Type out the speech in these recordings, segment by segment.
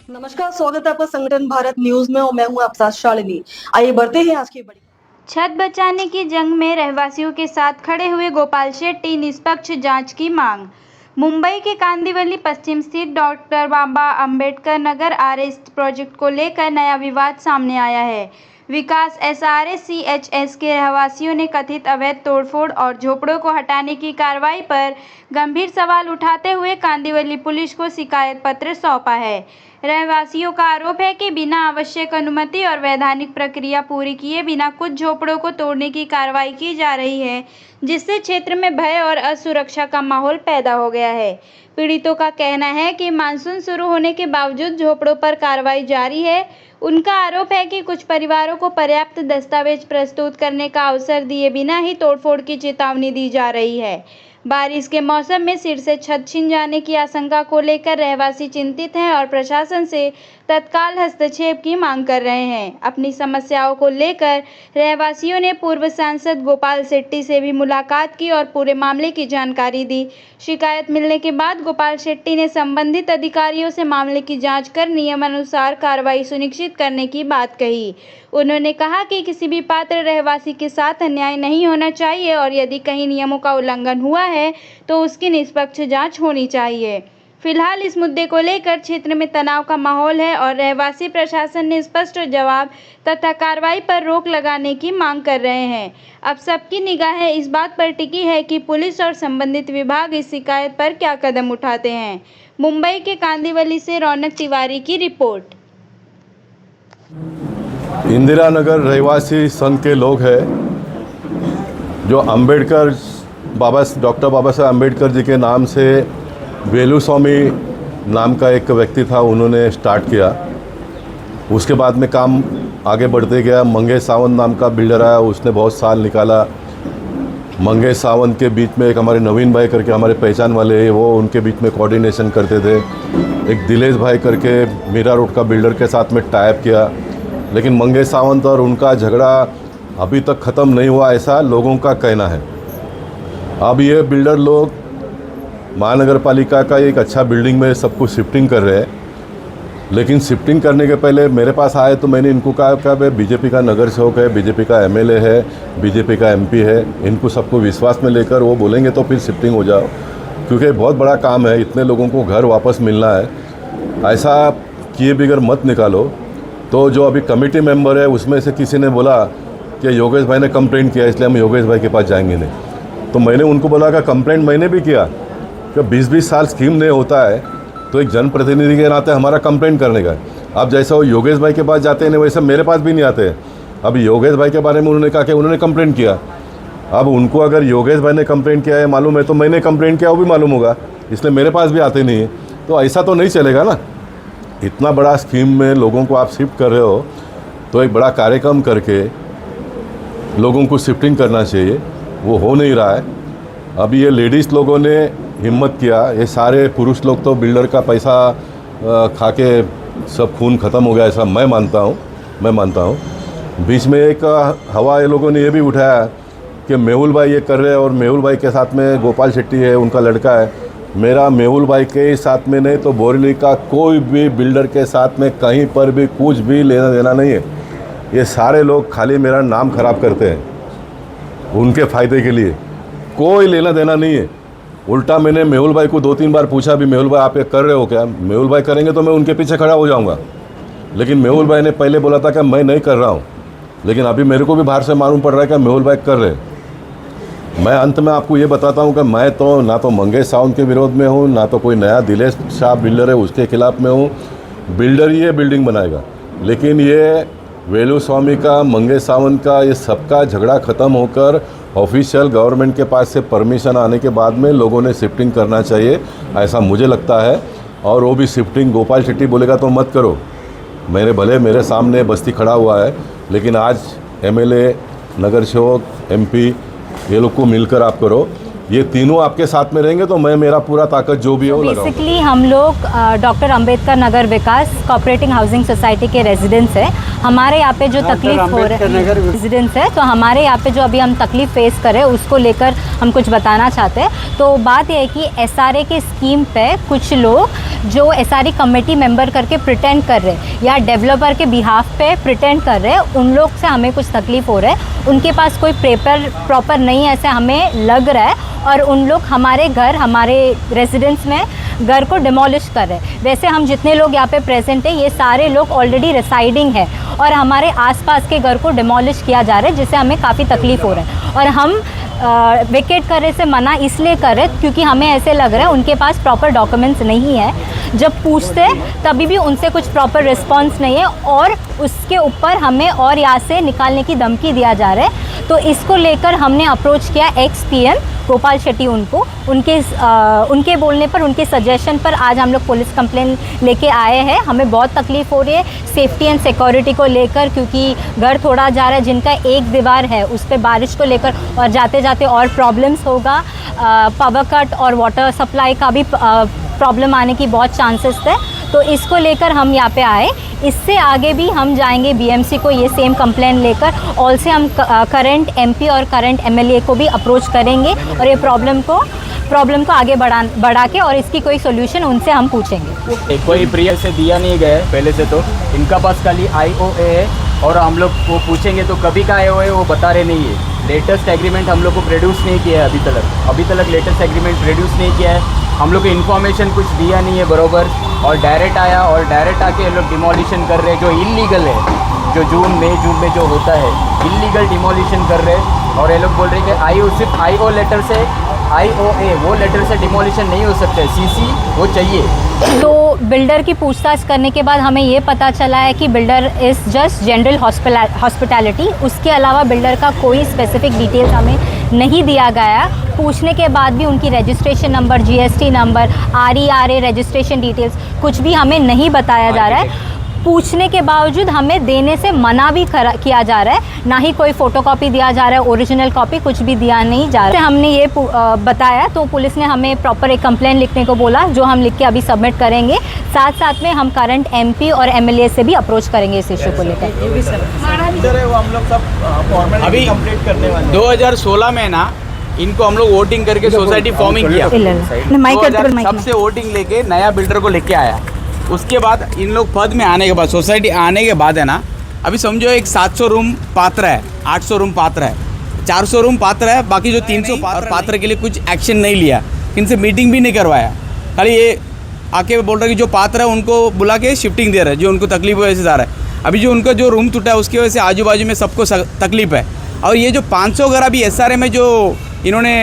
नमस्कार, स्वागत है आपका संगठन भारत न्यूज में और मैं हूं आपके साथ शालिनी। आइए बढ़ते हैं आज की बड़ी। छत बचाने की जंग में रहवासियों के साथ खड़े हुए गोपाल शेट्टी, निष्पक्ष जांच की मांग। मुंबई के कांदिवली पश्चिम स्थित डॉक्टर बाबा अंबेडकर नगर आरएस प्रोजेक्ट को लेकर नया विवाद सामने आया है। विकास एसआरएस सीएचएस के रहवासियों ने कथित अवैध तोड़फोड़ और झोपड़ों को हटाने की कार्रवाई पर गंभीर सवाल उठाते हुए कांदिवली पुलिस को शिकायत पत्र सौंपा है। रहवासियों का आरोप है कि बिना आवश्यक अनुमति और वैधानिक प्रक्रिया पूरी किए बिना कुछ झोपड़ों को तोड़ने की कार्रवाई की जा रही है, जिससे क्षेत्र में भय और असुरक्षा का माहौल पैदा हो गया है। पीड़ितों का कहना है कि मानसून शुरू होने के बावजूद झोपड़ों पर कार्रवाई जारी है। उनका आरोप है कि कुछ परिवारों को पर्याप्त दस्तावेज प्रस्तुत करने का अवसर दिए बिना ही तोड़फोड़ की चेतावनी दी जा रही है। बारिश के मौसम में सिर से छत छिन जाने की आशंका को लेकर रहवासी चिंतित हैं और प्रशासन से तत्काल हस्तक्षेप की मांग कर रहे हैं। अपनी समस्याओं को लेकर रहवासियों ने पूर्व सांसद गोपाल शेट्टी से भी मुलाकात की और पूरे मामले की जानकारी दी। शिकायत मिलने के बाद गोपाल शेट्टी ने संबंधित अधिकारियों से मामले की जांच कर नियमानुसार कार्रवाई सुनिश्चित करने की बात कही। उन्होंने कहा कि किसी भी पात्र रहवासी के साथ अन्याय नहीं होना चाहिए और यदि कहीं नियमों का उल्लंघन हुआ है तो उसकी निष्पक्ष जांच होनी चाहिए। फिलहाल इस मुद्दे को लेकर क्षेत्र में तनाव का माहौल है और रहवासी प्रशासन ने स्पष्ट जवाब तथा कार्रवाई पर रोक लगाने की मांग कर रहे हैं। अब सबकी निगाहें इस बात पर टिकी है कि पुलिस और संबंधित विभाग इस शिकायत पर क्या कदम उठाते हैं। मुंबई के कांदिवली से रौनक तिवारी की रिपोर्ट। इंदिरा नगर रहवासी संघ के लोग हैं जो अंबेडकर डॉक्टर बाबा साहब अंबेडकर जी के नाम से वेलुस्वामी नाम का एक व्यक्ति था, उन्होंने स्टार्ट किया। उसके बाद में काम आगे बढ़ते गया। मंगेश सावंत नाम का बिल्डर आया, उसने बहुत साल निकाला। मंगेश सावंत के बीच में एक हमारे नवीन भाई करके हमारे पहचान वाले हैं, वो उनके बीच में कोऑर्डिनेशन करते थे। एक दिलेश भाई करके मीरा रोड का बिल्डर के साथ में टाइप किया, लेकिन मंगेश सावंत और उनका झगड़ा अभी तक ख़त्म नहीं हुआ, ऐसा लोगों का कहना है। अब ये बिल्डर लोग महानगर पालिका का एक अच्छा बिल्डिंग में सब कुछ शिफ्टिंग कर रहे हैं, लेकिन शिफ्टिंग करने के पहले मेरे पास आए तो मैंने इनको कहा कि भाई बीजेपी का नगर सेवक है, बीजेपी का एमएलए है, बीजेपी का एमपी है, इनको सबको विश्वास में लेकर वो बोलेंगे तो फिर शिफ्टिंग हो जाओ, क्योंकि बहुत बड़ा काम है, इतने लोगों को घर वापस मिलना है। ऐसा किए बगैर मत निकालो। तो जो अभी कमेटी मेंबर है उसमें से किसी ने बोला कि योगेश भाई ने कंप्लेंट किया, इसलिए हम योगेश भाई के पास जाएंगे नहीं। तो मैंने उनको बोला कि कंप्लेंट मैंने भी किया कि 20-20 साल स्कीम नहीं होता है तो एक जनप्रतिनिधि के नाते हमारा कंप्लेंट करने का है। अब जैसा वो योगेश भाई के पास जाते हैं वैसे मेरे पास भी नहीं आते हैं। अब योगेश भाई के बारे में उन्होंने कहा कि उन्होंने कंप्लेंट किया। अब उनको अगर योगेश भाई ने कंप्लेंट किया है मालूम है तो मैंने कंप्लेंट किया वो भी मालूम होगा, इसलिए मेरे पास भी आते नहीं है। तो ऐसा तो नहीं चलेगा ना। इतना बड़ा स्कीम में लोगों को आप शिफ्ट कर रहे हो तो एक बड़ा कार्यक्रम करके लोगों को शिफ्टिंग करना चाहिए, वो हो नहीं रहा है। अभी ये लेडीज़ लोगों ने हिम्मत किया, ये सारे पुरुष लोग तो बिल्डर का पैसा खा के सब खून ख़त्म हो गया, ऐसा मैं मानता हूँ। बीच में एक हवा ये लोगों ने ये भी उठाया कि मेहुल भाई ये कर रहे हैं और मेहुल भाई के साथ में गोपाल शेट्टी है, उनका लड़का है। मेरा मेहुल भाई के साथ में नहीं तो बोरीवली का कोई भी बिल्डर के साथ में कहीं पर भी कुछ भी लेना देना नहीं है। ये सारे लोग खाली मेरा नाम ख़राब करते हैं उनके फ़ायदे के लिए, कोई लेना देना नहीं है। उल्टा मैंने मेहुल भाई को 2-3 बार पूछा भी, मेहुल भाई आप ये कर रहे हो क्या? मेहुल भाई करेंगे तो मैं उनके पीछे खड़ा हो जाऊंगा, लेकिन मेहुल भाई ने पहले बोला था कि मैं नहीं कर रहा हूं, लेकिन अभी मेरे को भी बाहर से मालूम पड़ रहा है कि मेहुल भाई कर रहे हैं। मैं अंत में आपको ये बताता हूं कि मैं तो ना तो मंगेश सावंत के विरोध में हूँ, ना तो कोई नया दिलेश शाह बिल्डर है उसके खिलाफ में हूँ। बिल्डर ही ये बिल्डिंग बनाएगा, लेकिन ये वेलुस्वामी का, मंगेश सावंत का, ये सबका झगड़ा ख़त्म होकर ऑफिशियल गवर्नमेंट के पास से परमिशन आने के बाद में लोगों ने शिफ्टिंग करना चाहिए, ऐसा मुझे लगता है। और वो भी शिफ्टिंग गोपाल शेट्टी बोलेगा तो मत करो। मेरे सामने बस्ती खड़ा हुआ है, लेकिन आज एमएलए, नगर सेवक, एमपी ये लोग को मिलकर आप करो। ये तीनों आपके साथ में रहेंगे तो मैं मेरा पूरा ताकत जो भी है वो लगाऊंगा। बेसिकली हम लोग डॉक्टर अंबेडकर नगर विकास कोऑपरेटिव हाउसिंग सोसाइटी के रेजिडेंट्स हैं। हमारे यहाँ पे जो तकलीफ हो रही है रेजिडेंट्स है, तो हमारे यहाँ पे जो अभी हम तकलीफ फेस कर रहे हैं उसको लेकर हम कुछ बताना चाहते हैं। तो बात यह है कि एसआरए के स्कीम पे कुछ लोग जो SRE कमेटी मेंबर करके प्रिटेंड कर रहे या डेवलपर के बिहाफ पे प्रिटेंड कर रहे, उन लोग से हमें कुछ तकलीफ़ हो रहा है। उनके पास कोई पेपर प्रॉपर नहीं है ऐसे हमें लग रहा है, और उन लोग हमारे घर, हमारे रेजिडेंस में घर को डिमोलिश कर रहे हैं। वैसे हम जितने लोग यहाँ पे प्रेजेंट हैं, ये सारे लोग ऑलरेडी रिसाइडिंग है और हमारे आसपास के घर को डिमोलिश किया जा रहा है, जिससे हमें काफ़ी तकलीफ़ हो रहा है। और हम वेकेट करने से मना इसलिए कर रहे क्योंकि हमें ऐसे लग रहा है उनके पास प्रॉपर डॉक्यूमेंट्स नहीं है। जब पूछते तभी भी उनसे कुछ प्रॉपर रिस्पांस नहीं है, और उसके ऊपर हमें और यहाँ से निकालने की धमकी दिया जा रहा है। तो इसको लेकर हमने अप्रोच किया एक्स-PM गोपाल शेट्टी उनके बोलने पर, उनके सजेशन पर आज हम लोग पुलिस कंप्लेन लेके आए हैं। हमें बहुत तकलीफ़ हो रही है सेफ्टी एंड सिक्योरिटी को लेकर, क्योंकि घर थोड़ा जा रहा है, जिनका एक दीवार है उस पर बारिश को लेकर और जाते जाते और प्रॉब्लम्स होगा। पावर कट और वाटर सप्लाई का भी प्रॉब्लम आने की बहुत चांसेस थे। तो इसको लेकर हम यहाँ पे आए। इससे आगे भी हम जाएंगे BMC को ये सेम कंप्लेन लेकर, और से हम करंट MP और करंट MLA को भी अप्रोच करेंगे और ये प्रॉब्लम को आगे बढ़ा के और इसकी कोई सोल्यूशन उनसे हम पूछेंगे। कोई प्रिय से दिया नहीं गया है पहले से, तो इनका पास खाली IOA है, और हम लोग वो पूछेंगे तो कभी का IOA है वो बता रहे नहीं है। लेटेस्ट एग्रीमेंट हम लोग को प्रोड्यूस नहीं किया है अभी तक लेटेस्ट एग्रीमेंट प्रोड्यूस नहीं किया है। हम लोग को इन्फॉर्मेशन कुछ दिया नहीं है बरोबर, और डायरेक्ट आया और डायरेक्ट आके ये लोग डिमोलिशन कर रहे हैं, जो इलीगल है, जो जून में जो होता है इलीगल डिमोलिशन कर रहे हैं। और ये लोग बोल रहे हैं कि सिर्फ IO लेटर से, IOA वो लेटर से डिमोलिशन नहीं हो सकता है, CC वो चाहिए। तो बिल्डर की पूछताछ करने के बाद हमें ये पता चला है कि builder is just general hospitality, उसके अलावा बिल्डर का कोई स्पेसिफिक डिटेल्स हमें नहीं दिया गया। पूछने के बाद भी उनकी registration number, GST number, RERA registration details कुछ भी हमें नहीं बताया जा रहा है। पूछने के बावजूद हमें देने से मना भी किया जा रहा है, ना ही कोई फ़ोटोकॉपी दिया जा रहा है, ओरिजिनल कॉपी कुछ भी दिया नहीं जा रहा है। हमने ये बताया तो पुलिस ने हमें प्रॉपर एक कंप्लेंट लिखने को बोला, जो हम लिख के अभी सबमिट करेंगे। साथ साथ में हम करंट MP और MLA से भी अप्रोच करेंगे इस इशू को लेकर। हम लोग सब अभी कंप्लीट करने वाले 2016 में ना इनको हम लोग वोटिंग करके सोसाइटी फॉर्मिंग किया, सबसे वोटिंग लेके नया बिल्डर को लेके आया। उसके बाद इन लोग पद में आने के बाद, सोसाइटी आने के बाद है ना, अभी समझो एक 700 रूम पात्र है, 800 रूम पात्र है, 400 रूम पात्र है, बाकी जो 300 पात्र के लिए कुछ एक्शन नहीं लिया, इनसे मीटिंग भी नहीं करवाया। खाली ये आके बोल रहा है कि जो पात्र है उनको बुला के शिफ्टिंग दे रहा है, जो उनको तकलीफ वजह से जा रहा है। अभी जो उनका जो रूम टूटा है उसकी वजह से आजू बाजू में सबको तकलीफ है। और ये जो 500 घर अभी SRA में जो इन्होंने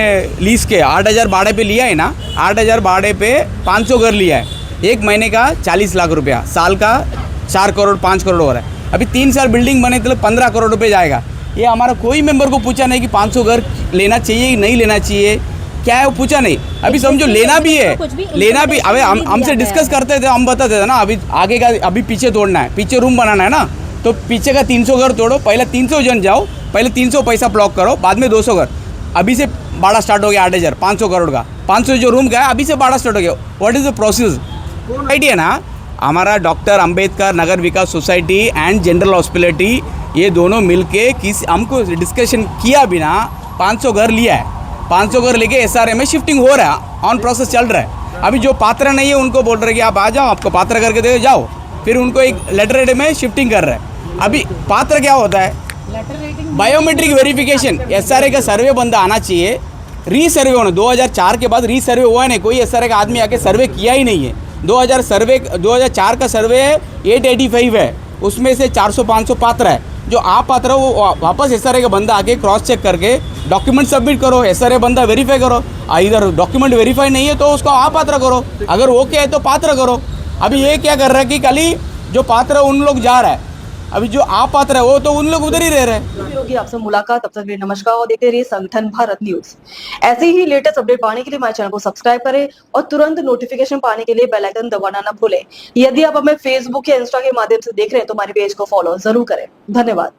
लीज के 8,000 भाड़े पे लिया है ना, 8,000 भाड़े पे 500 घर लिया है, एक महीने का 40 लाख रुपया, साल का 4 करोड़ 5 करोड़ हो रहा है। अभी 3 साल बिल्डिंग बने तो 15 करोड़ रुपये जाएगा। ये हमारा कोई मेंबर को पूछा नहीं कि 500 घर लेना चाहिए कि नहीं लेना चाहिए, क्या है वो पूछा नहीं। अभी समझो लेना भी है, लेना भी, अबे हमसे डिस्कस करते थे, हम बताते थे ना अभी आगे का, अभी पीछे तोड़ना है, पीछे रूम बनाना है ना, तो पीछे का 300 घर तोड़ो, पहले 300 जन जाओ, पहले 300 पैसा ब्लॉक करो, बाद में 200 घर। अभी से भाड़ा स्टार्ट हो गया 8,000, 500 करोड़ का, 500 जो रूम का है अभी से भाड़ा स्टार्ट हो गया। What is the process? Idea ना, हमारा doctor Ambedkar Nagar Vikas society and general hospitality ये दोनों मिलके हमको डिस्कशन किया बिना 500 घर लिया है। 500 घर लेके SRA में शिफ्टिंग हो रहा है, ऑन प्रोसेस चल रहा है। अभी जो पात्र नहीं है उनको बोल रहे कि आप आ जाओ, आपको पात्र करके दे जाओ, फिर उनको एक लेटर रेट में शिफ्टिंग कर रहे हैं। अभी पात्र क्या होता है? बायोमेट्रिक वेरिफिकेशन, SRA का सर्वे बंदा आना चाहिए, रीसर्वे होना। 2004 के बाद रीसर्वे हुआ है नहीं, कोई SRA का आदमी आके सर्वे किया ही नहीं है। 2004 का सर्वे 885 है, उसमें से 400-500 पात्र है। जो आप पात्र हो वो वापस SRA का बंदा आके क्रॉस चेक करके डॉक्यूमेंट सबमिट करो, SRA बंदा वेरीफाई करो। इधर डॉक्यूमेंट वेरीफाई नहीं है तो उसको आप पात्र करो, अगर ओके है तो पात्र करो। अभी ये क्या कर रहा है कि खाली जो पात्र है उन लोग जा रहा है, अभी जो आप पात्र है वो तो उन लोग उधर ही रह रहे हैं। होगी आपसे मुलाकात, तब तक के लिए नमस्कार और देखते रहिए संगठन भारत न्यूज। ऐसे ही लेटेस्ट अपडेट पाने के लिए हमारे चैनल को सब्सक्राइब करें और तुरंत नोटिफिकेशन पाने के लिए बेल आइकन दबाना न भूलें। यदि आप हमें फेसबुक या इंस्टा के माध्यम से देख रहे हैं तो हमारे पेज को फॉलो जरूर करें। धन्यवाद।